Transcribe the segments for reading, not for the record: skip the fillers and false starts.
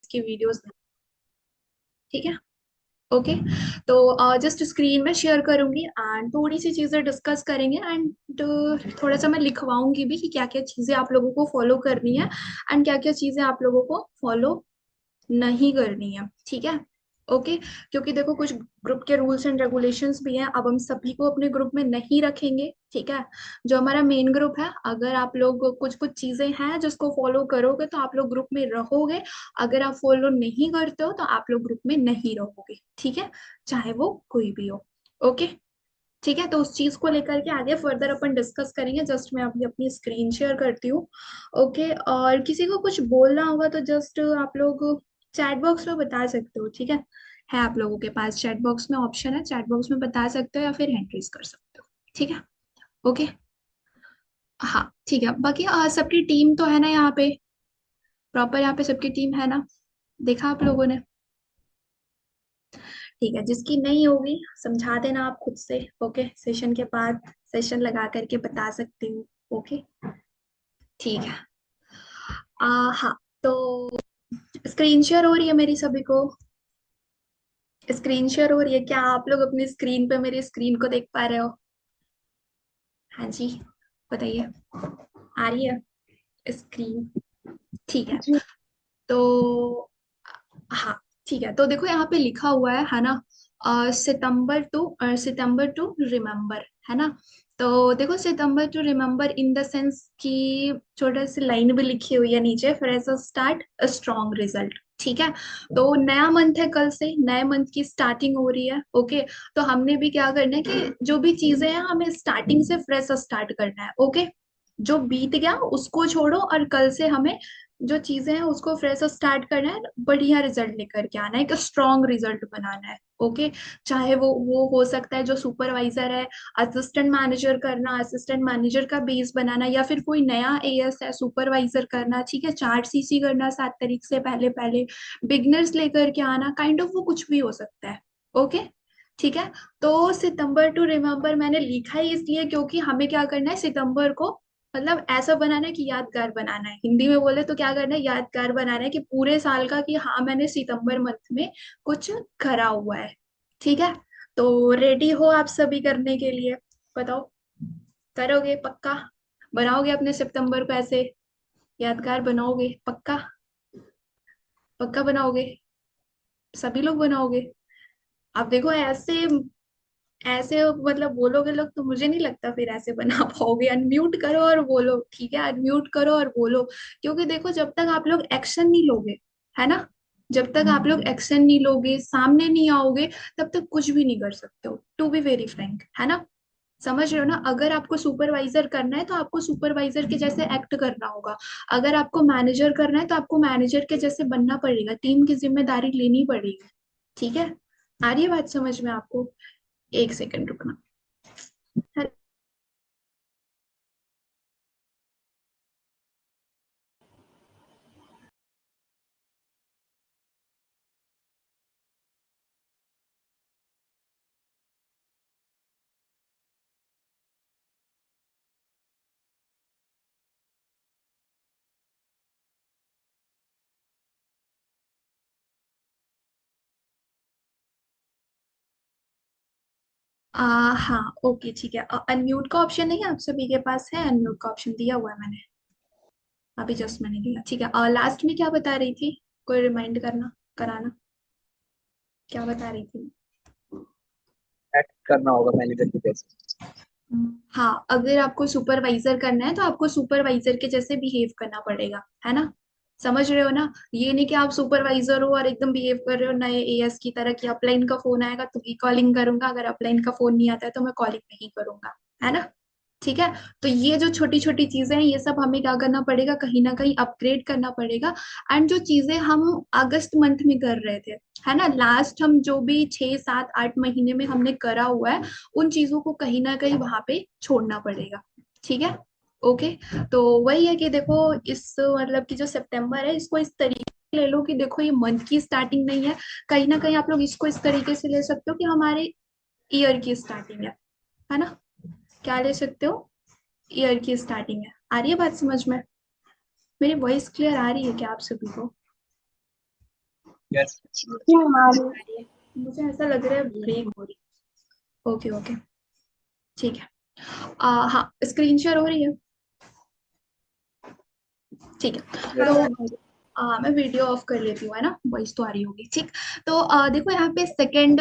की वीडियोस। ठीक है। ओके। तो जस्ट स्क्रीन में शेयर करूंगी एंड थोड़ी सी चीजें डिस्कस करेंगे एंड थोड़ा सा मैं लिखवाऊंगी भी कि क्या क्या चीजें आप लोगों को फॉलो करनी है एंड क्या क्या चीजें आप लोगों को फॉलो नहीं करनी है। ठीक है। ओके। क्योंकि देखो कुछ ग्रुप के रूल्स एंड रेगुलेशंस भी हैं, अब हम सभी को अपने ग्रुप में नहीं रखेंगे। ठीक है। जो हमारा मेन ग्रुप है, अगर आप लोग कुछ कुछ चीजें हैं जिसको फॉलो करोगे तो आप लोग ग्रुप में रहोगे। अगर आप फॉलो नहीं करते हो तो आप लोग ग्रुप में नहीं रहोगे। ठीक है। चाहे वो कोई भी हो। ओके। ठीक है। तो उस चीज को लेकर के आगे फर्दर अपन डिस्कस करेंगे। जस्ट मैं अभी अपनी स्क्रीन शेयर करती हूँ। ओके। और किसी को कुछ बोलना होगा तो जस्ट आप लोग चैट बॉक्स में बता सकते हो। ठीक है आप लोगों के पास चैट बॉक्स में ऑप्शन है, चैट बॉक्स में बता सकते हो या फिर हैंड रेज कर सकते हो। ठीक है। ओके। हाँ ठीक है। बाकी सबकी टीम तो है ना यहाँ पे, प्रॉपर यहाँ पे सबकी टीम है ना, देखा आप लोगों ने। ठीक है। जिसकी नहीं होगी समझा देना आप खुद से। ओके। सेशन के बाद सेशन लगा करके बता सकती हूँ। ओके। ठीक है। हाँ। तो स्क्रीन शेयर हो रही है मेरी सभी को? स्क्रीन शेयर हो रही है क्या? आप लोग अपनी स्क्रीन पे मेरी स्क्रीन को देख पा रहे हो? हाँ जी। बताइए। आ रही है स्क्रीन? ठीक है। जी। तो हाँ ठीक है। तो देखो यहाँ पे लिखा हुआ है ना, सितंबर टू रिमेम्बर, है ना। तो देखो September to remember in the sense कि छोटा सी लाइन भी लिखी हुई है नीचे, fresh start a strong result. ठीक है। तो नया मंथ है, कल से नए मंथ की स्टार्टिंग हो रही है। ओके। तो हमने भी क्या करना है कि जो भी चीजें हैं हमें स्टार्टिंग से फ्रेश स्टार्ट करना है। ओके। जो बीत गया उसको छोड़ो और कल से हमें जो चीजें हैं उसको फ्रेश स्टार्ट करना है, बढ़िया रिजल्ट लेकर के आना है, एक स्ट्रॉन्ग रिजल्ट बनाना है। ओके। चाहे वो हो सकता है जो सुपरवाइजर है, असिस्टेंट मैनेजर करना, असिस्टेंट मैनेजर का बेस बनाना, या फिर कोई नया एएस है सुपरवाइजर करना। ठीक है। 4 सीसी करना 7 तारीख से पहले पहले, बिगनर्स लेकर के आना, काइंड ऑफ वो कुछ भी हो सकता है। ओके। ठीक है। तो सितंबर टू रिमेम्बर मैंने लिखा है इसलिए क्योंकि हमें क्या करना है सितंबर को, मतलब ऐसा बनाना है कि यादगार बनाना है। हिंदी में बोले तो क्या करना है, यादगार बनाना है कि पूरे साल का कि हाँ मैंने सितंबर मंथ में कुछ करा हुआ है। ठीक है। तो रेडी हो आप सभी करने के लिए? बताओ, करोगे पक्का? बनाओगे अपने सितंबर को ऐसे यादगार बनाओगे पक्का? पक्का बनाओगे? सभी लोग बनाओगे? अब देखो ऐसे ऐसे मतलब बोलोगे लोग तो मुझे नहीं लगता फिर ऐसे बना पाओगे। अनम्यूट करो और बोलो। ठीक है। अनम्यूट करो और बोलो। क्योंकि देखो जब तक आप लोग एक्शन नहीं लोगे, है ना, जब तक आप लोग एक्शन नहीं लोगे, सामने नहीं आओगे, तब तक कुछ भी नहीं कर सकते हो, टू बी वेरी फ्रैंक, है ना। समझ रहे हो ना? अगर आपको सुपरवाइजर करना है तो आपको सुपरवाइजर के जैसे एक्ट करना होगा। अगर आपको मैनेजर करना है तो आपको मैनेजर के जैसे बनना पड़ेगा, टीम की जिम्मेदारी लेनी पड़ेगी। ठीक है। आ रही है बात समझ में आपको? एक सेकंड रुकना। आ, हाँ ओके ठीक है। अनम्यूट का ऑप्शन नहीं है आप सभी के पास? है अनम्यूट का ऑप्शन दिया हुआ है मैंने, अभी जस्ट मैंने दिया। ठीक है। लास्ट में क्या बता रही थी? कोई रिमाइंड करना, कराना, क्या बता रही थी? एक्ट करना होगा मैनेजर की जैसे। हाँ, अगर आपको सुपरवाइजर करना है तो आपको सुपरवाइजर के जैसे बिहेव करना पड़ेगा, है ना। समझ रहे हो ना? ये नहीं कि आप सुपरवाइजर हो और एकदम बिहेव कर रहे हो नए एएस की तरह कि अपलाइन का फोन आएगा तो ही कॉलिंग करूंगा, अगर अपलाइन का फोन नहीं आता है तो मैं कॉलिंग नहीं करूंगा, है ना। ठीक है। तो ये जो छोटी छोटी चीजें हैं ये सब हमें क्या करना पड़ेगा, कहीं ना कहीं अपग्रेड करना पड़ेगा। एंड जो चीजें हम अगस्त मंथ में कर रहे थे, है ना, लास्ट हम जो भी 6 7 8 महीने में हमने करा हुआ है, उन चीजों को कहीं ना कहीं वहां पे छोड़ना पड़ेगा। ठीक है। ओके। तो वही है कि देखो इस मतलब कि जो सितंबर है इसको इस तरीके से ले लो कि देखो ये मंथ की स्टार्टिंग नहीं है, कहीं ना कहीं आप लोग इसको इस तरीके से ले सकते हो कि हमारे ईयर की स्टार्टिंग है ना। क्या ले सकते हो? ईयर की स्टार्टिंग है। आ रही है बात समझ में? मेरी वॉइस क्लियर आ रही है क्या आप सभी को? यस। क्यों हमारी आ रही है। मुझे ऐसा लग रहा है ब्रेक हो रही है। ओके ओके, ठीक है। हाँ, स्क्रीन शेयर हो रही है। ठीक है। यस। तो मैं वीडियो ऑफ कर लेती हूँ, है ना, वॉइस तो आ रही होगी, ठीक। तो देखो यहाँ पे सेकंड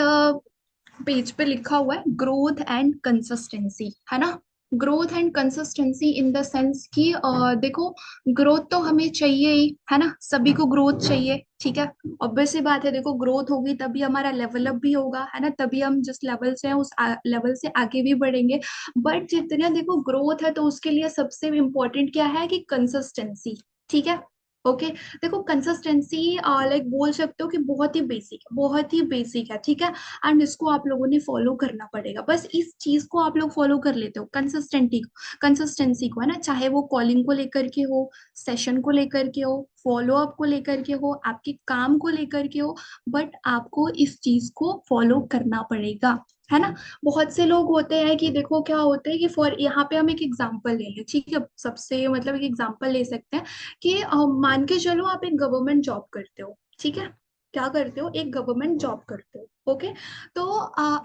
पेज पे लिखा हुआ है ग्रोथ एंड कंसिस्टेंसी, है ना। Growth and consistency in the sense कि देखो, ग्रोथ तो हमें चाहिए ही, है ना, सभी को ग्रोथ चाहिए, ठीक है। ऑब्वियस सी बात है, देखो ग्रोथ होगी तभी हमारा लेवल अप भी होगा, है ना, तभी हम जिस लेवल से हैं उस लेवल से आगे भी बढ़ेंगे। बट जितना देखो ग्रोथ है तो उसके लिए सबसे इम्पोर्टेंट क्या है कि कंसिस्टेंसी, ठीक है। ओके। देखो कंसिस्टेंसी लाइक बोल सकते हो कि बहुत ही बेसिक है, बहुत ही बेसिक है, ठीक है। एंड इसको आप लोगों ने फॉलो करना पड़ेगा, बस इस चीज को आप लोग फॉलो कर लेते हो, कंसिस्टेंसी को, है ना, चाहे वो कॉलिंग को लेकर के हो, सेशन को लेकर के हो, फॉलो अप को लेकर के हो, आपके काम को लेकर के हो, बट आपको इस चीज को फॉलो करना पड़ेगा, है ना। बहुत से लोग होते हैं कि देखो क्या होता है कि फॉर यहाँ पे हम एक एग्जांपल ले लें, ठीक है, सबसे मतलब एक एग्जांपल ले सकते हैं कि मान के चलो आप एक गवर्नमेंट जॉब करते हो, ठीक है। क्या करते हो, एक गवर्नमेंट जॉब करते हो, ओके। तो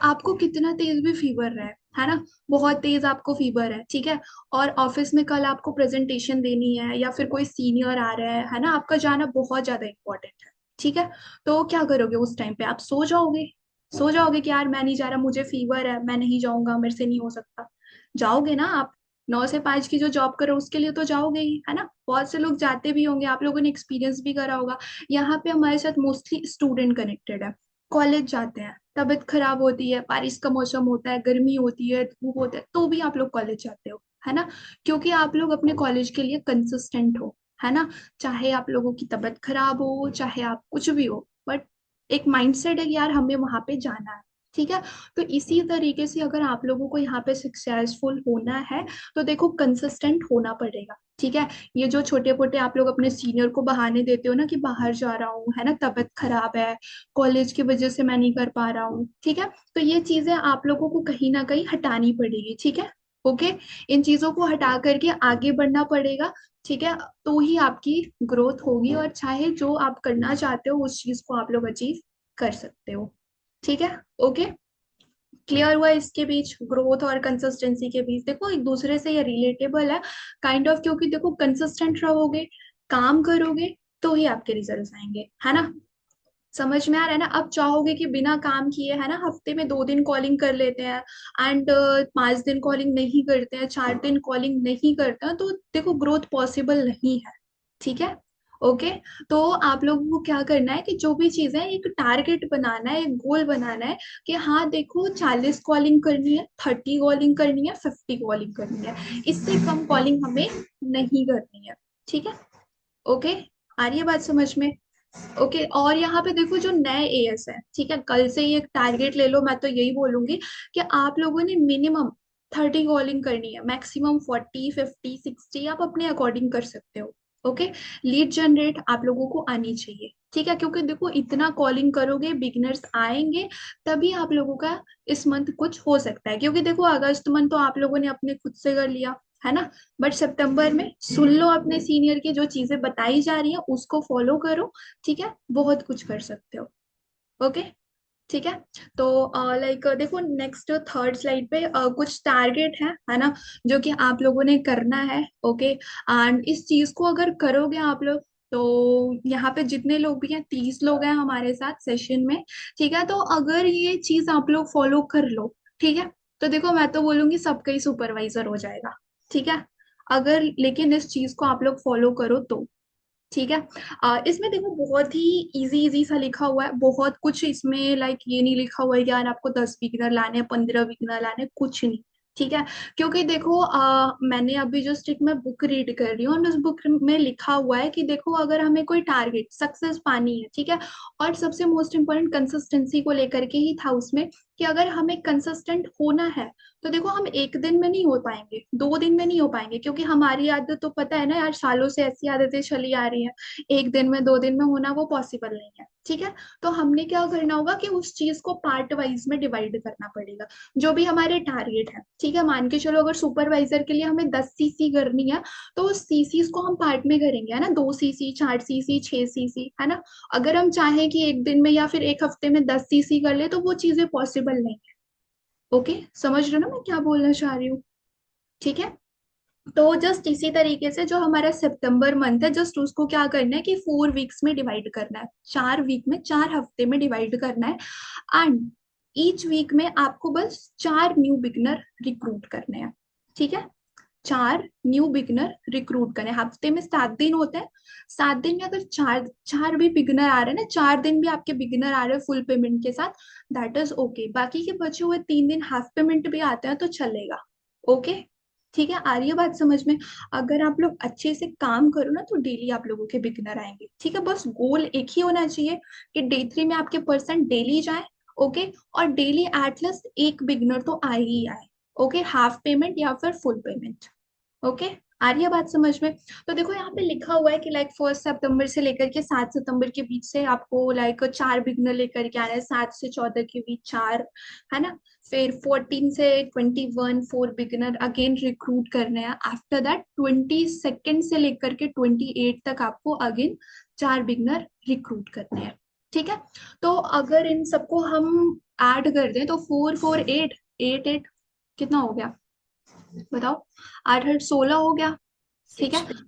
आपको कितना तेज भी फीवर है ना, बहुत तेज आपको फीवर है, ठीक है। और ऑफिस में कल आपको प्रेजेंटेशन देनी है या फिर कोई सीनियर आ रहा है ना, आपका जाना बहुत ज्यादा इंपॉर्टेंट है, ठीक है। तो क्या करोगे उस टाइम पे, आप सो जाओगे, सो जाओगे कि यार मैं नहीं जा रहा, मुझे फीवर है, मैं नहीं जाऊंगा, मेरे से नहीं हो सकता। जाओगे ना आप, 9 से 5 की जो जॉब करो उसके लिए तो जाओगे ही, है ना। बहुत से लोग जाते भी होंगे, आप लोगों ने एक्सपीरियंस भी करा होगा। यहाँ पे हमारे साथ मोस्टली स्टूडेंट कनेक्टेड है, कॉलेज जाते हैं, तबीयत खराब होती है, बारिश का मौसम होता है, गर्मी होती है, धूप होता है, तो भी आप लोग कॉलेज जाते हो, है ना। क्योंकि आप लोग अपने कॉलेज के लिए कंसिस्टेंट हो, है ना। चाहे आप लोगों की तबीयत खराब हो, चाहे आप कुछ भी हो, बट एक माइंडसेट है कि यार हमें वहां पे जाना है, ठीक है। तो इसी तरीके से अगर आप लोगों को यहाँ पे सक्सेसफुल होना है तो देखो कंसिस्टेंट होना पड़ेगा, ठीक है। ये जो छोटे मोटे आप लोग अपने सीनियर को बहाने देते हो ना कि बाहर जा रहा हूँ, है ना, तबीयत खराब है, कॉलेज की वजह से मैं नहीं कर पा रहा हूँ, ठीक है। तो ये चीजें आप लोगों को कहीं ना कहीं हटानी पड़ेगी, ठीक है। ओके। इन चीजों को हटा करके आगे बढ़ना पड़ेगा, ठीक है। तो ही आपकी ग्रोथ होगी और चाहे जो आप करना चाहते हो उस चीज को आप लोग अचीव कर सकते हो, ठीक है। ओके। क्लियर हुआ इसके बीच, ग्रोथ और कंसिस्टेंसी के बीच, देखो एक दूसरे से ये रिलेटेबल है काइंड ऑफ, क्योंकि देखो कंसिस्टेंट रहोगे, काम करोगे, तो ही आपके रिजल्ट्स आएंगे, है ना। समझ में आ रहा है ना। अब चाहोगे कि बिना काम किए, है ना, हफ्ते में 2 दिन कॉलिंग कर लेते हैं एंड 5 दिन कॉलिंग नहीं करते हैं, 4 दिन कॉलिंग नहीं करते हैं, तो देखो ग्रोथ पॉसिबल नहीं है, ठीक है। ओके। तो आप लोगों को क्या करना है कि जो भी चीजें, एक टारगेट बनाना है, एक गोल बनाना है कि हाँ देखो 40 कॉलिंग करनी है, 30 कॉलिंग करनी है, 50 कॉलिंग करनी है, इससे कम कॉलिंग हमें नहीं करनी है, ठीक है। ओके। आ रही है बात समझ में। ओके। और यहाँ पे देखो जो नए एएस है, ठीक है, कल से ही एक टारगेट ले लो, मैं तो यही बोलूंगी कि आप लोगों ने मिनिमम 30 कॉलिंग करनी है, मैक्सिमम 40 50 60 आप अपने अकॉर्डिंग कर सकते हो। ओके। लीड जनरेट आप लोगों को आनी चाहिए, ठीक है, क्योंकि देखो इतना कॉलिंग करोगे, बिगनर्स आएंगे, तभी आप लोगों का इस मंथ कुछ हो सकता है, क्योंकि देखो अगस्त मंथ तो आप लोगों ने अपने खुद से कर लिया, है ना। बट सितंबर में सुन लो अपने सीनियर की जो चीजें बताई जा रही है उसको फॉलो करो, ठीक है, बहुत कुछ कर सकते हो। ओके। ठीक है। तो लाइक देखो नेक्स्ट थर्ड स्लाइड पे कुछ टारगेट है ना, जो कि आप लोगों ने करना है। ओके। एंड इस चीज को अगर करोगे आप लोग, तो यहाँ पे जितने लोग भी हैं, 30 लोग हैं हमारे साथ सेशन में, ठीक है। तो अगर ये चीज आप लोग फॉलो कर लो, ठीक है, तो देखो मैं तो बोलूंगी सबका ही सुपरवाइजर हो जाएगा, ठीक है। अगर लेकिन इस चीज को आप लोग फॉलो करो तो, ठीक है। इसमें देखो बहुत ही इजी इजी सा लिखा हुआ है, बहुत कुछ इसमें लाइक ये नहीं लिखा हुआ है कि यार आपको 10 बिगनर लाने हैं, 15 बिगनर लाने हैं, कुछ नहीं, ठीक है। क्योंकि देखो मैंने अभी जस्ट एक मैं बुक रीड कर रही हूँ और उस बुक में लिखा हुआ है कि देखो अगर हमें कोई टारगेट सक्सेस पानी है, ठीक है, और सबसे मोस्ट इम्पोर्टेंट कंसिस्टेंसी को लेकर के ही था उसमें, कि अगर हमें कंसिस्टेंट होना है तो देखो हम एक दिन में नहीं हो पाएंगे, 2 दिन में नहीं हो पाएंगे, क्योंकि हमारी आदत तो पता है ना यार, सालों से ऐसी आदतें चली आ रही हैं, एक दिन में 2 दिन में होना वो पॉसिबल नहीं है, ठीक है। तो हमने क्या करना होगा कि उस चीज को पार्ट वाइज में डिवाइड करना पड़ेगा, जो भी हमारे टारगेट है। ठीक है, मान के चलो अगर सुपरवाइजर के लिए हमें 10 सीसी करनी है, तो उस सीसीज को हम पार्ट में करेंगे, है ना, 2 सीसी, 4 सीसी, 6 सीसी, है ना। अगर हम चाहें कि एक दिन में या फिर एक हफ्ते में 10 सीसी कर ले, तो वो चीजें पॉसिबल नहीं है। ओके, समझ रहे हो ना मैं क्या बोलना चाह रही हूँ? ठीक है। तो जस्ट इसी तरीके से जो हमारा सितंबर मंथ है, जस्ट उसको क्या करना है कि 4 वीक्स में डिवाइड करना है, 4 वीक में, 4 हफ्ते में डिवाइड करना है। एंड ईच वीक में आपको बस 4 न्यू बिगनर रिक्रूट करने हैं। ठीक है, 4 न्यू बिगनर रिक्रूट करें। हफ्ते में 7 दिन होते हैं, 7 दिन में अगर चार चार भी बिगनर आ रहे हैं ना, 4 दिन भी आपके बिगनर आ रहे हैं फुल पेमेंट के साथ, दैट इज ओके। बाकी के बचे हुए 3 दिन हाफ पेमेंट भी आते हैं तो चलेगा। ओके, ठीक है, आ रही है बात समझ में? अगर आप लोग अच्छे से काम करो ना, तो डेली आप लोगों के बिगनर आएंगे। ठीक है, बस गोल एक ही होना चाहिए कि डे 3 में आपके पर्सन डेली जाए। ओके, और डेली एटलीस्ट एक बिगनर तो आए ही आए। ओके, हाफ पेमेंट या फिर फुल पेमेंट। ओके, आ रही है बात समझ में? तो देखो यहाँ पे लिखा हुआ है कि लाइक 1 सितंबर से लेकर के 7 सितंबर के बीच से आपको लाइक 4 बिगनर लेकर के आना है, 7 से 14 के बीच 4, है ना। फिर 14 से 21 4 बिगनर अगेन रिक्रूट करने हैं। आफ्टर दैट 22 से लेकर के 28 तक आपको अगेन 4 बिगनर रिक्रूट करने हैं। ठीक है, तो अगर इन सबको हम ऐड कर दें तो 4 4 8, 8 8 कितना हो गया बताओ? 8 8 16 हो गया। ठीक है, 16।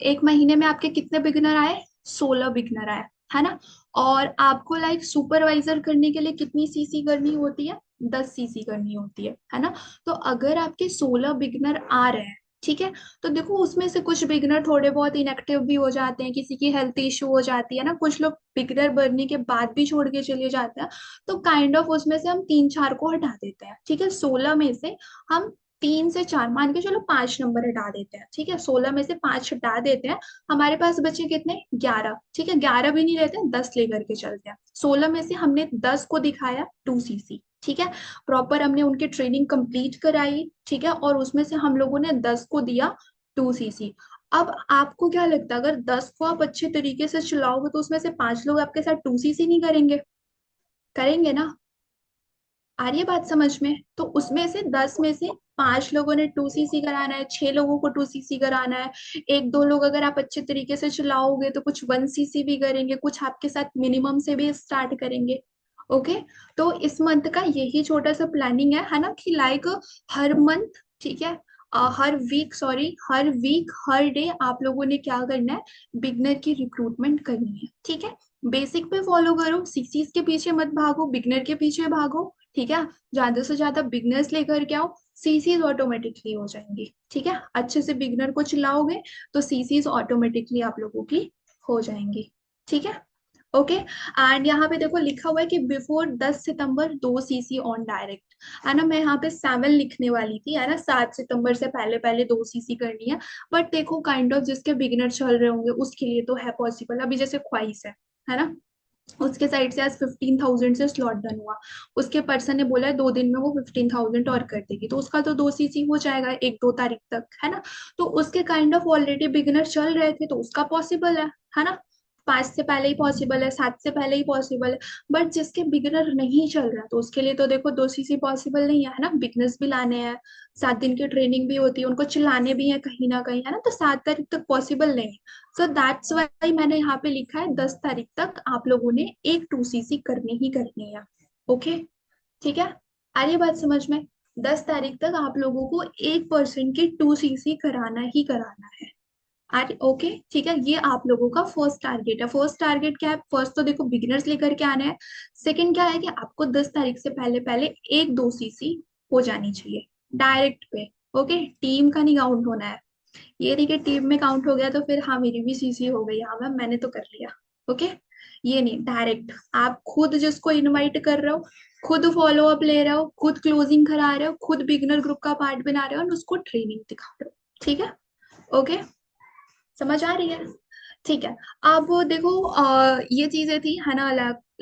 एक महीने में आपके कितने बिगनर आए? 16 बिगनर आए, है ना। और आपको लाइक सुपरवाइजर करने के लिए कितनी सीसी करनी होती है? 10 सीसी करनी होती है ना। तो अगर आपके 16 बिगनर आ रहे हैं, ठीक है, तो देखो उसमें से कुछ बिगनर थोड़े बहुत इनएक्टिव भी हो जाते हैं, किसी की हेल्थ इशू हो जाती है ना, कुछ लोग बिगनर बनने के बाद भी छोड़ के चले जाते हैं। तो काइंड ऑफ उसमें से हम 3 4 को हटा देते हैं। ठीक है, 16 में से हम 3 से 4 मान के चलो 5 नंबर हटा देते हैं। ठीक है, 16 में से 5 हटा देते हैं। हमारे पास बचे कितने? 11। ठीक है, 11 भी नहीं रहते, 10 लेकर के चलते हैं। 16 में से हमने 10 को दिखाया 2 सीसी। ठीक है, प्रॉपर हमने उनकी ट्रेनिंग कंप्लीट कराई। ठीक है, और उसमें से हम लोगों ने 10 को दिया 2 सीसी। अब आपको क्या लगता है, अगर 10 को आप अच्छे तरीके से चलाओगे तो उसमें से 5 लोग आपके साथ 2 सीसी नहीं करेंगे? करेंगे ना? आ रही है बात समझ में? तो उसमें से 10 में से 5 लोगों ने 2 सीसी कराना है, 6 लोगों को 2 सीसी कराना है। एक दो लोग अगर आप अच्छे तरीके से चलाओगे तो कुछ 1 सीसी भी करेंगे, कुछ आपके साथ मिनिमम से भी स्टार्ट करेंगे। ओके, तो इस मंथ का यही छोटा सा प्लानिंग है ना, कि लाइक हर मंथ, ठीक है, हर वीक, सॉरी, हर वीक हर डे आप लोगों ने क्या करना है? बिगनर की रिक्रूटमेंट करनी है। ठीक है, बेसिक पे फॉलो करो, सीसीज के पीछे मत भागो, बिगनर के पीछे भागो। ठीक है, ज्यादा से ज्यादा बिगनर्स लेकर के आओ, सीसीज ऑटोमेटिकली हो जाएंगी। ठीक है, अच्छे से बिगनर को चलाओगे तो सीसीज ऑटोमेटिकली आप लोगों की हो जाएंगी। ठीक है, ओके। एंड यहाँ पे देखो लिखा हुआ है कि before 10 September 2 CC on direct, है ना। मैं यहाँ पे 7 लिखने वाली थी, है ना, 7 सितंबर से पहले पहले 2 सीसी करनी है। बट देखो काइंड ऑफ जिसके बिगनर चल रहे होंगे उसके लिए तो है पॉसिबल। अभी जैसे ख्वाहिश है ना, उसके साइड से आज 15,000 से स्लॉट डन हुआ। उसके पर्सन ने बोला है 2 दिन में वो 15,000 और कर देगी, तो उसका तो 2 सीसी हो जाएगा 1 2 तारीख तक, है ना। तो उसके काइंड ऑफ ऑलरेडी बिगिनर चल रहे थे तो उसका पॉसिबल है ना। 5 से पहले ही पॉसिबल है, 7 से पहले ही पॉसिबल है। बट जिसके बिगिनर नहीं चल रहा तो उसके लिए तो देखो 2 सीसी पॉसिबल नहीं है ना, बिगनर्स भी लाने हैं, 7 दिन की ट्रेनिंग भी होती है, उनको चिल्लाने भी है कहीं ना कहीं, है ना, तो 7 तारीख तक पॉसिबल नहीं। सो दैट्स वाई मैंने यहाँ पे लिखा है 10 तारीख तक आप लोगों ने एक 2 सीसी करनी ही करनी है। ओके, ठीक है, आ रही है बात समझ में? 10 तारीख तक आप लोगों को एक पर्सन की 2 सीसी कराना ही कराना है। ओके, ठीक है, ये आप लोगों का फर्स्ट टारगेट है। फर्स्ट टारगेट क्या है? फर्स्ट तो देखो बिगिनर्स लेकर के आना है। सेकंड क्या है कि आपको 10 तारीख से पहले पहले एक 2 सीसी हो जानी चाहिए डायरेक्ट पे। ओके, टीम का नहीं काउंट होना है। ये नहीं कि टीम में काउंट हो गया तो फिर हाँ मेरी भी सीसी हो गई, हाँ मैम मैंने तो कर लिया। ओके, ये नहीं, डायरेक्ट आप खुद जिसको इनवाइट कर रहे हो, खुद फॉलो अप ले रहे हो, खुद क्लोजिंग करा रहे हो, खुद बिगनर ग्रुप का पार्ट बना रहे हो और उसको ट्रेनिंग दिखा रहे हो। ठीक है, ओके, समझ आ रही है? ठीक है। अब वो देखो ये चीजें थी है ना,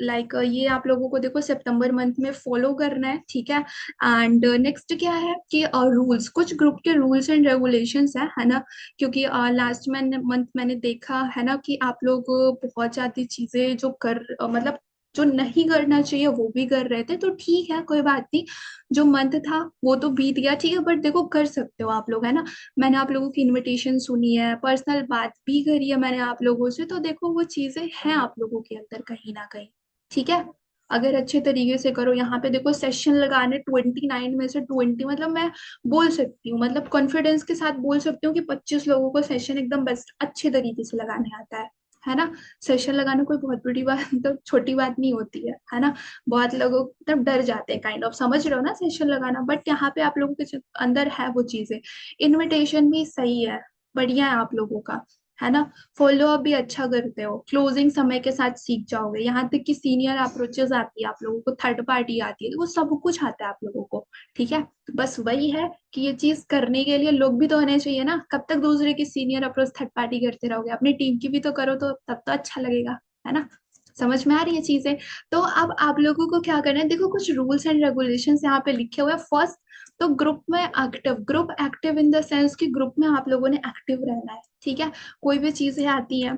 लाइक ये आप लोगों को देखो सितंबर मंथ में फॉलो करना है, ठीक है। एंड नेक्स्ट क्या है कि रूल्स, कुछ ग्रुप के रूल्स एंड रेगुलेशंस है ना। क्योंकि लास्ट मंथ मैंने देखा है ना कि आप लोग बहुत ज्यादा चीजें जो मतलब जो नहीं करना चाहिए वो भी कर रहे थे, तो ठीक है कोई बात नहीं। जो मंथ था वो तो बीत गया, ठीक है, बट देखो कर सकते हो आप लोग, है ना। मैंने आप लोगों की इनविटेशन सुनी है, पर्सनल बात भी करी है मैंने आप लोगों से, तो देखो वो चीजें हैं आप लोगों के अंदर कहीं ना कहीं, ठीक है। अगर अच्छे तरीके से करो, यहाँ पे देखो सेशन लगाने 29 में से 20, मतलब मैं बोल सकती हूँ, मतलब कॉन्फिडेंस के साथ बोल सकती हूँ कि 25 लोगों को सेशन एकदम बेस्ट अच्छे तरीके से लगाने आता है ना। सेशन लगाना कोई बहुत बड़ी बात मतलब छोटी बात नहीं होती है ना। बहुत लोगों मतलब डर जाते हैं, काइंड ऑफ समझ रहे हो ना सेशन लगाना, बट यहाँ पे आप लोगों के अंदर है वो चीजें। इनविटेशन भी सही है, बढ़िया है आप लोगों का, है ना। फॉलो अप भी अच्छा करते हो, क्लोजिंग समय के साथ सीख जाओगे, यहाँ तक कि सीनियर अप्रोचेस आती है आप लोगों को, थर्ड पार्टी आती है, तो वो सब कुछ आता है आप लोगों को, ठीक है। बस वही है कि ये चीज करने के लिए लोग भी तो होने चाहिए ना, कब तक दूसरे की सीनियर अप्रोच थर्ड पार्टी करते रहोगे, अपनी टीम की भी तो करो, तो तब तो अच्छा लगेगा, है ना। समझ में आ रही है चीजें। तो अब आप लोगों को क्या करना है, देखो कुछ रूल्स एंड रेगुलेशंस यहाँ पे लिखे हुए हैं। फर्स्ट, तो group active in the sense कि ग्रुप में आप लोगों ने एक्टिव रहना है, ठीक है। कोई भी चीजें आती हैं,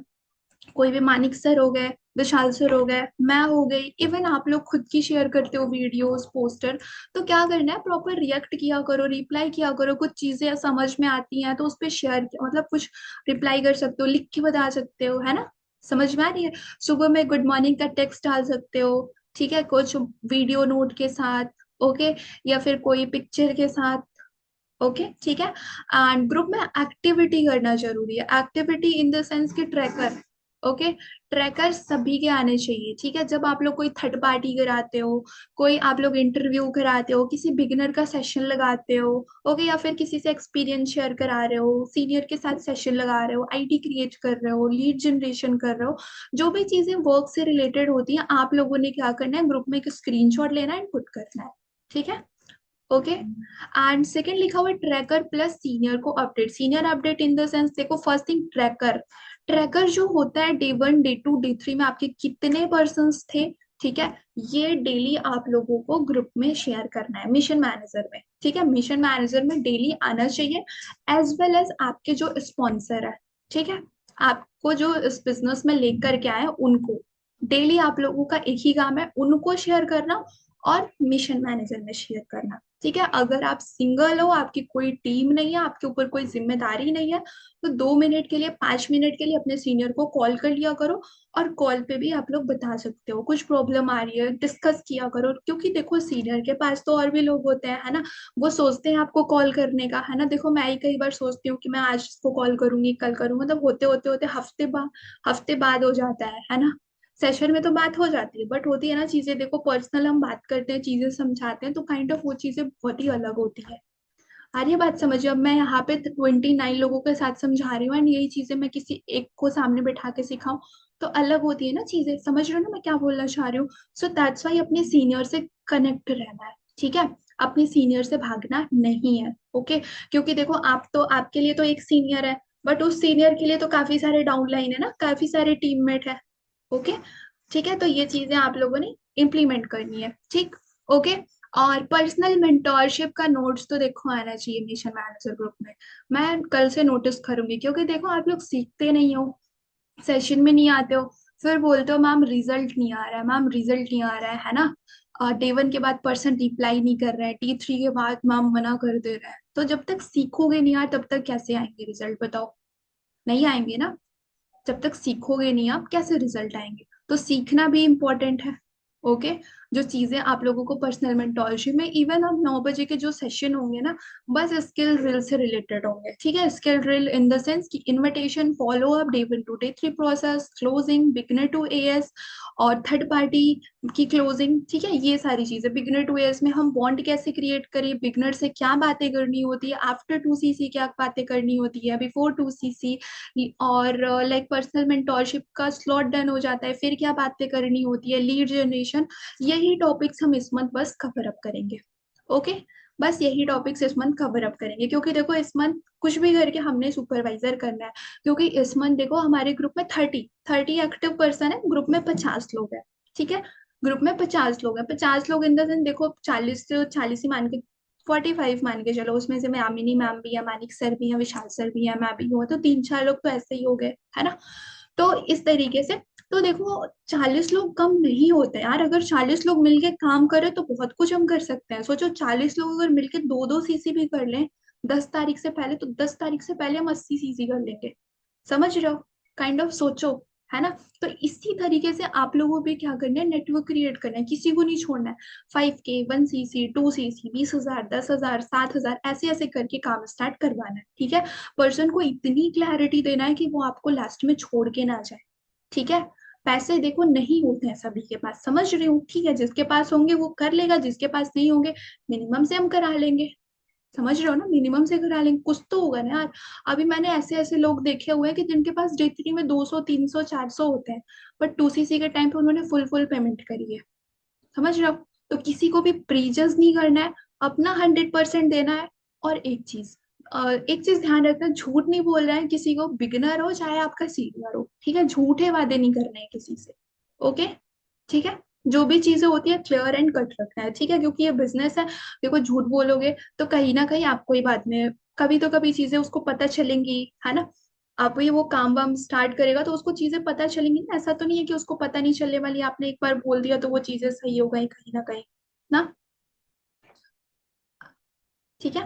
कोई भी मानिक सर हो गए, विशाल सर हो गए, मैं हो गई, इवन आप लोग खुद की शेयर करते हो वीडियोस पोस्टर, तो क्या करना है, प्रॉपर रिएक्ट किया करो, रिप्लाई किया करो। कुछ चीजें समझ में आती हैं तो उस पर शेयर, मतलब कुछ रिप्लाई कर सकते हो, लिख के बता सकते हो, है ना। समझ में आ रही है। सुबह में गुड मॉर्निंग का टेक्स्ट डाल सकते हो, ठीक है, कुछ वीडियो नोट के साथ, ओके, या फिर कोई पिक्चर के साथ, ओके, ठीक है। एंड ग्रुप में एक्टिविटी करना जरूरी है, एक्टिविटी इन द सेंस कि ट्रैकर, ओके। ट्रैकर सभी के आने चाहिए, ठीक है। जब आप लोग कोई थर्ड पार्टी कराते हो, कोई आप लोग इंटरव्यू कराते हो, किसी बिगिनर का सेशन लगाते हो, ओके, या फिर किसी से एक्सपीरियंस शेयर करा रहे हो, सीनियर के साथ सेशन लगा रहे हो, आईडी क्रिएट कर रहे हो, लीड जनरेशन कर रहे हो, जो भी चीजें वर्क से रिलेटेड होती हैं, आप लोगों ने क्या करना है, ग्रुप में एक स्क्रीनशॉट लेना है एंड पुट करना है, ठीक है, ओके। एंड सेकेंड लिखा हुआ है ट्रैकर प्लस सीनियर को update, senior update in the sense, देखो फर्स्ट थिंग ट्रैकर, ट्रैकर जो होता है डे 1 डे 2 डे 3 में आपके कितने पर्सन्स थे, ठीक है, ये डेली आप लोगों को ग्रुप में शेयर करना है मिशन मैनेजर में, ठीक है। मिशन मैनेजर में डेली आना चाहिए, एज वेल एज आपके जो स्पॉन्सर है, ठीक है, आपको जो इस बिजनेस में लेकर के आए उनको, डेली आप लोगों का एक ही काम है, उनको शेयर करना और मिशन मैनेजर में शेयर करना, ठीक है। अगर आप सिंगल हो, आपकी कोई टीम नहीं है, आपके ऊपर कोई जिम्मेदारी नहीं है, तो 2 मिनट के लिए 5 मिनट के लिए अपने सीनियर को कॉल कर लिया करो, और कॉल पे भी आप लोग बता सकते हो, कुछ प्रॉब्लम आ रही है डिस्कस किया करो, क्योंकि देखो सीनियर के पास तो और भी लोग होते हैं, है ना। वो सोचते हैं आपको कॉल करने का, है ना। देखो मैं ही कई बार सोचती हूँ कि मैं आज इसको कॉल करूंगी, कल करूंगी, मतलब होते होते होते हफ्ते बाद हो जाता है ना। सेशन में तो बात हो जाती है, बट होती है ना चीजें, देखो पर्सनल हम बात करते हैं, चीजें समझाते हैं, तो काइंड ऑफ वो चीजें बहुत ही अलग होती है। आ रही है बात समझिए। अब मैं यहाँ पे 29 लोगों के साथ समझा रही हूँ, एंड यही चीजें मैं किसी एक को सामने बैठा के सिखाऊं, तो अलग होती है ना चीजें, समझ रहे हो ना मैं क्या बोलना चाह रही हूँ। सो दैट्स वाई अपने सीनियर से कनेक्ट रहना है, ठीक है। अपने सीनियर से भागना नहीं है, ओके। क्योंकि देखो आप तो, आपके लिए तो एक सीनियर है, बट उस सीनियर के लिए तो काफी सारे डाउनलाइन है ना, काफी सारे टीममेट है, ओके, ठीक है। तो ये चीजें आप लोगों ने इम्प्लीमेंट करनी है, ठीक, ओके। और पर्सनल मेंटोरशिप का नोट्स तो देखो आना चाहिए मिशन मैनेजर ग्रुप में, मैं कल से नोटिस करूंगी, क्योंकि देखो आप लोग सीखते नहीं हो, सेशन में नहीं आते हो, फिर बोलते हो मैम रिजल्ट नहीं आ रहा है, मैम रिजल्ट नहीं आ रहा है ना। डे 1 के बाद पर्सन रिप्लाई नहीं कर रहा है, T3 के बाद मैम मना कर दे रहा है, तो जब तक सीखोगे नहीं यार, तब तक कैसे आएंगे रिजल्ट बताओ, नहीं आएंगे ना। जब तक सीखोगे नहीं आप, कैसे रिजल्ट आएंगे, तो सीखना भी इम्पोर्टेंट है, ओके। जो चीजें आप लोगों को पर्सनल मेंटोरशिप में, इवन अब 9 बजे के जो सेशन होंगे ना, बस स्किल ड्रिल से रिलेटेड होंगे, ठीक है। Skill drill in the sense कि invitation, follow up, day 1 to day 3 process, closing, beginner to AS, और थर्ड पार्टी की क्लोजिंग, ठीक है। ये सारी चीजें, बिगनर टू एएस में हम बॉन्ड कैसे क्रिएट करें, बिगनर से क्या बातें करनी होती है, आफ्टर 2CC क्या बातें करनी होती है, बिफोर 2CC, और लाइक पर्सनल मेंटोरशिप का स्लॉट डन हो जाता है, फिर क्या बातें करनी होती है, लीड जनरेशन, यही टॉपिक्स हम इस मंथ बस कवर अप करेंगे, ओके। बस यही टॉपिक्स इस मंथ कवर अप करेंगे, क्योंकि देखो इस मंथ कुछ भी करके हमने सुपरवाइजर करना है। क्योंकि इस मंथ देखो हमारे ग्रुप में 30 एक्टिव पर्सन है, ग्रुप में 50 लोग हैं। ठीक है, ग्रुप में 50 लोग हैं, 50 लोग इन द सेंस देखो 40 ही मान के, 45 मान के चलो, उसमें से मैं आमिनी मैम भी है, मानिक सर भी है, विशाल सर भी है, मैं भी हूँ, तो 3-4 लोग तो ऐसे ही हो गए, है ना। तो इस तरीके से, तो देखो 40 लोग कम नहीं होते यार। अगर 40 लोग मिलके काम करें तो बहुत कुछ हम कर सकते हैं। सोचो 40 लोग अगर मिलके 2-2 सीसी भी कर लें 10 तारीख से पहले, तो 10 तारीख से पहले हम 80 सीसी कर लेंगे। समझ रहे हो, काइंड ऑफ सोचो, है ना। तो इसी तरीके से आप लोगों को भी क्या करना है, नेटवर्क क्रिएट करना है, किसी को नहीं छोड़ना है। 5K 1 CC 2 CC 20,000 10,000 7,000 ऐसे ऐसे करके काम स्टार्ट करवाना है। ठीक है, पर्सन को इतनी क्लैरिटी देना है कि वो आपको लास्ट में छोड़ के ना जाए। ठीक है, पैसे देखो नहीं होते हैं सभी के पास, समझ रही हूँ, ठीक है, जिसके पास होंगे वो कर लेगा, जिसके पास नहीं होंगे मिनिमम से हम करा लेंगे। समझ रहे हो ना, मिनिमम से करा लेंगे, कुछ तो होगा ना यार। अभी मैंने ऐसे ऐसे लोग देखे हुए हैं कि जिनके पास J3 में 200 300 400 होते हैं, बट 2 CC के टाइम पे उन्होंने फुल फुल पेमेंट करी है। समझ रहे हो। तो किसी को भी प्रीजज नहीं करना है, अपना 100% देना है। और एक चीज ध्यान रखना, झूठ नहीं बोल रहे हैं किसी को, बिगनर हो चाहे आपका सीनियर हो, ठीक है, झूठे वादे नहीं करने हैं किसी से। ओके, ठीक है, जो भी चीजें होती है क्लियर एंड कट रखना है, ठीक है, क्योंकि ये बिजनेस है। देखो झूठ बोलोगे तो कहीं ना कहीं आपको ही बाद में कभी तो कभी चीजें उसको पता चलेंगी, है ना। अब ये वो काम वाम स्टार्ट करेगा तो उसको चीजें पता चलेंगी ना, ऐसा तो नहीं है कि उसको पता नहीं चलने वाली, आपने एक बार बोल दिया तो वो चीजें सही हो गई कहीं ना कहीं, ना। ठीक है,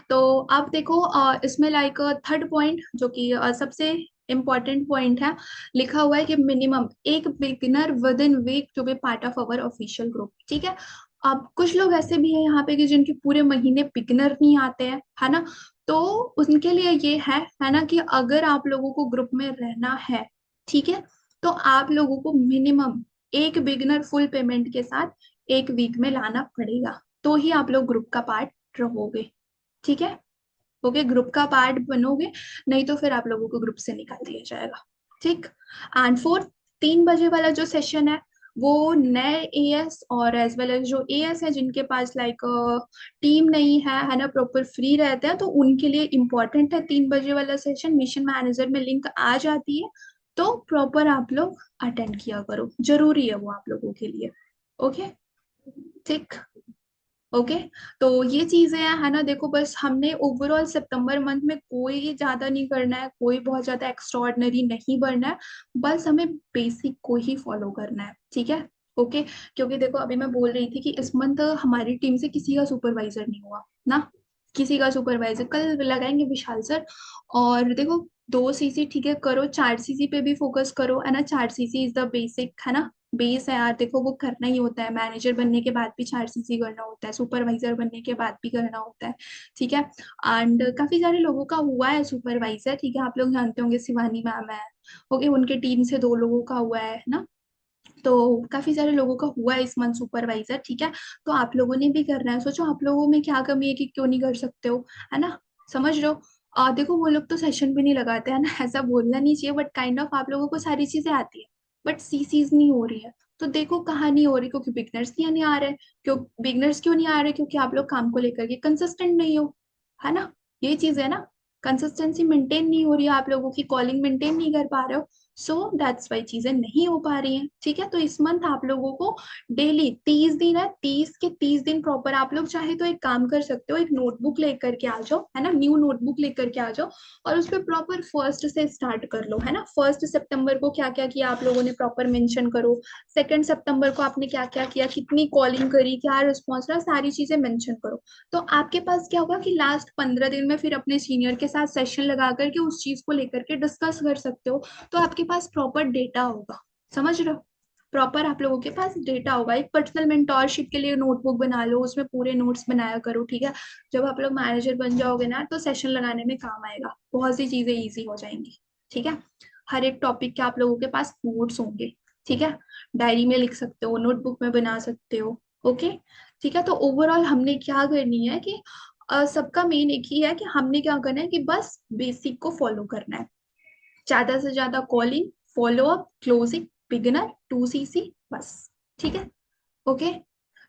तो आप देखो इसमें लाइक थर्ड पॉइंट जो कि सबसे इम्पोर्टेंट पॉइंट है, लिखा हुआ है कि मिनिमम एक beginner within week to be part of our official group. ठीक है, अब कुछ लोग ऐसे भी हैं यहाँ पे कि जिनके पूरे महीने बिगिनर नहीं आते हैं, है ना। तो उनके लिए ये है ना, कि अगर आप लोगों को ग्रुप में रहना है, ठीक है, तो आप लोगों को मिनिमम एक बिगिनर फुल पेमेंट के साथ एक वीक में लाना पड़ेगा, तो ही आप लोग ग्रुप का पार्ट रहोगे। ठीक है, ओके, ग्रुप का पार्ट बनोगे, नहीं तो फिर आप लोगों को ग्रुप से निकाल दिया जाएगा। ठीक, एंड फोर्थ, 3 बजे वाला जो सेशन है वो नए एएस और एज वेल एज जो एएस है जिनके पास लाइक टीम नहीं है ना, प्रॉपर फ्री रहते हैं, तो उनके लिए इम्पोर्टेंट है 3 बजे वाला सेशन। मिशन मैनेजर में लिंक आ जाती है, तो प्रॉपर आप लोग अटेंड किया करो, जरूरी है वो आप लोगों के लिए। ओके, ठीक, ओके। तो ये चीजें हैं, है ना। देखो बस हमने ओवरऑल सितंबर मंथ में कोई ज्यादा नहीं करना है, कोई बहुत ज्यादा एक्स्ट्रॉर्डनरी नहीं बनना है, बस हमें बेसिक को ही फॉलो करना है, ठीक है। ओके, क्योंकि देखो अभी मैं बोल रही थी कि इस मंथ हमारी टीम से किसी का सुपरवाइजर नहीं हुआ ना, किसी का सुपरवाइजर कल लगाएंगे विशाल सर। और देखो 2 CC ठीक है करो, 4 CC पे भी फोकस करो, है ना, 4 CC इज द बेसिक, है ना, बेस है यार, देखो वो करना ही होता है, मैनेजर बनने के बाद भी 4 CC करना होता है, सुपरवाइजर बनने के बाद भी करना होता है। ठीक है, एंड काफी सारे लोगों का हुआ है सुपरवाइजर, ठीक है, आप लोग जानते होंगे शिवानी मैम है, ओके, उनके टीम से 2 लोगों का हुआ है ना। तो काफी सारे लोगों का हुआ है इस मंथ सुपरवाइजर, ठीक है। तो आप लोगों ने भी करना है, सोचो आप लोगों में क्या कमी है कि क्यों नहीं कर सकते हो, है ना। समझ रहे हो, देखो वो लोग तो सेशन भी नहीं लगाते हैं ना, ऐसा बोलना नहीं चाहिए, बट काइंड ऑफ आप लोगों को सारी चीजें आती है, बट सीसीज नहीं हो रही है। तो देखो कहाँ नहीं हो रही, क्योंकि बिगनर्स नहीं आ रहे। क्यों बिगनर्स क्यों नहीं आ रहे, क्योंकि आप लोग काम को लेकर के कंसिस्टेंट नहीं हो, है ना। ये चीज है ना, कंसिस्टेंसी मेंटेन नहीं हो रही है, आप लोगों की कॉलिंग मेंटेन नहीं कर पा रहे हो, सो दैट्स वाई चीजें नहीं हो पा रही हैं। ठीक है, तो इस मंथ आप लोगों को डेली 30 दिन है, 30 के 30 दिन प्रॉपर आप लोग चाहे तो एक काम कर सकते हो, एक नोटबुक लेकर के आ जाओ, है ना, न्यू नोटबुक लेकर के आ जाओ, और उस पर प्रॉपर फर्स्ट से स्टार्ट कर लो, है ना। 1 सितंबर को क्या क्या किया आप लोगों ने प्रॉपर मेंशन करो, 2 सितंबर को आपने क्या क्या किया, कितनी कॉलिंग करी, क्या रिस्पॉन्स रहा, सारी चीजें मेंशन करो। तो आपके पास क्या होगा कि लास्ट 15 दिन में फिर अपने सीनियर के साथ सेशन लगा करके उस चीज को लेकर के डिस्कस कर सकते हो। तो आपके पास प्रॉपर डेटा होगा, समझ रहे हो, प्रॉपर आप लोगों के पास डेटा होगा। एक पर्सनल मेंटोरशिप के लिए नोटबुक बना लो, उसमें पूरे नोट्स बनाया करो, ठीक है। जब आप लोग मैनेजर बन जाओगे ना तो सेशन लगाने में काम आएगा, बहुत सी चीजें इजी हो जाएंगी। ठीक है, हर एक टॉपिक के आप लोगों के पास नोट्स होंगे, ठीक है, डायरी में लिख सकते हो, नोटबुक में बना सकते हो। ओके, ठीक है, तो ओवरऑल हमने क्या करनी है कि सबका मेन एक ही है कि हमने क्या करना है कि बस बेसिक को फॉलो करना है, ज्यादा से ज्यादा calling, follow up, closing, beginner, 2 CC, बस। ठीक है, ओके।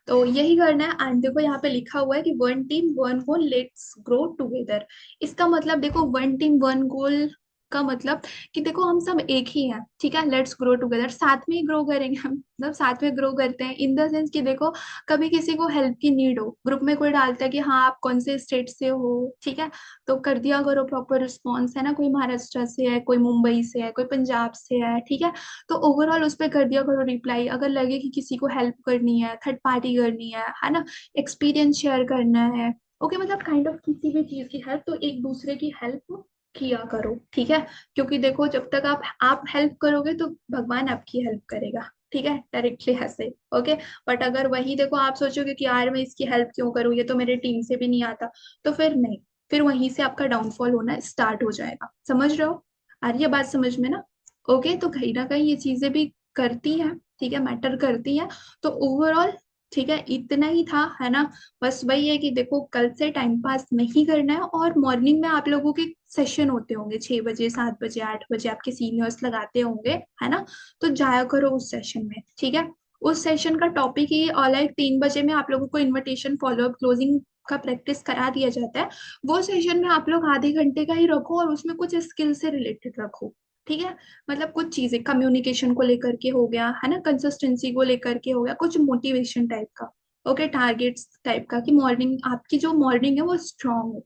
तो यही करना है। एंड देखो यहाँ पे लिखा हुआ है कि one team one goal, let's grow together. इसका मतलब देखो, वन टीम वन गोल का मतलब कि देखो हम सब एक ही हैं, ठीक है, लेट्स ग्रो टुगेदर, साथ में ही ग्रो करेंगे हम, मतलब साथ में ग्रो करते हैं इन द सेंस कि देखो कभी किसी को हेल्प की नीड हो, ग्रुप में कोई डालता है कि हाँ आप कौन से स्टेट से हो, ठीक है, तो कर दिया करो प्रॉपर रिस्पॉन्स, है ना, कोई महाराष्ट्र से है, कोई मुंबई से है, कोई पंजाब से है, ठीक है, तो ओवरऑल उस पर कर दिया करो रिप्लाई। अगर लगे कि किसी को हेल्प करनी है, थर्ड पार्टी करनी है ना, एक्सपीरियंस शेयर करना है, ओके, मतलब काइंड ऑफ किसी भी चीज की हेल्प, तो एक दूसरे की हेल्प किया करो, ठीक है। क्योंकि देखो जब तक आप हेल्प करोगे तो भगवान आपकी हेल्प करेगा, ठीक है, डायरेक्टली ऐसे, ओके। बट अगर वही देखो आप सोचोगे कि यार मैं इसकी हेल्प क्यों करूँ, ये तो मेरे टीम से भी नहीं आता, तो फिर नहीं, फिर वहीं से आपका डाउनफॉल होना स्टार्ट हो जाएगा, समझ रहे हो, आ रही है बात समझ में ना। ओके, तो कहीं ना कहीं ये चीजें भी करती हैं, ठीक है, मैटर करती हैं। तो ओवरऑल ठीक है, इतना ही था, है ना। बस वही है कि देखो कल से टाइम पास नहीं करना है, और मॉर्निंग में आप लोगों के सेशन होते होंगे 6 बजे, 7 बजे, 8 बजे, आपके सीनियर्स लगाते होंगे, है ना, तो जाया करो उस सेशन में, ठीक है। उस सेशन का टॉपिक ही लाइक 3 बजे में आप लोगों को इनविटेशन फॉलोअप क्लोजिंग का प्रैक्टिस करा दिया जाता है। वो सेशन में आप लोग आधे घंटे का ही रखो, और उसमें कुछ स्किल से रिलेटेड रखो, ठीक है। मतलब कुछ चीजें कम्युनिकेशन को लेकर के हो गया, है ना, कंसिस्टेंसी को लेकर के हो गया, कुछ मोटिवेशन टाइप का, ओके, टारगेट्स टाइप का, कि मॉर्निंग आपकी जो मॉर्निंग है वो स्ट्रांग हो,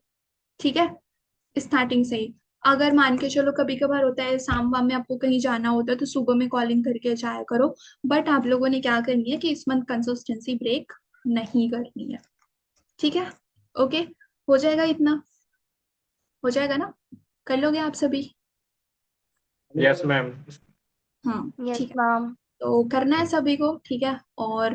ठीक है, स्टार्टिंग से ही। अगर मान के चलो कभी कभार होता है शाम वाम में आपको कहीं जाना होता है, तो सुबह में कॉलिंग करके जाया करो। बट आप लोगों ने क्या करनी है कि इस मंथ कंसिस्टेंसी ब्रेक नहीं करनी है, ठीक है। ओके, हो जाएगा इतना, हो जाएगा ना, कर लोगे आप सभी। Yes ma'am. हाँ यस ठीक है, मैम। तो करना है सभी को, ठीक है। और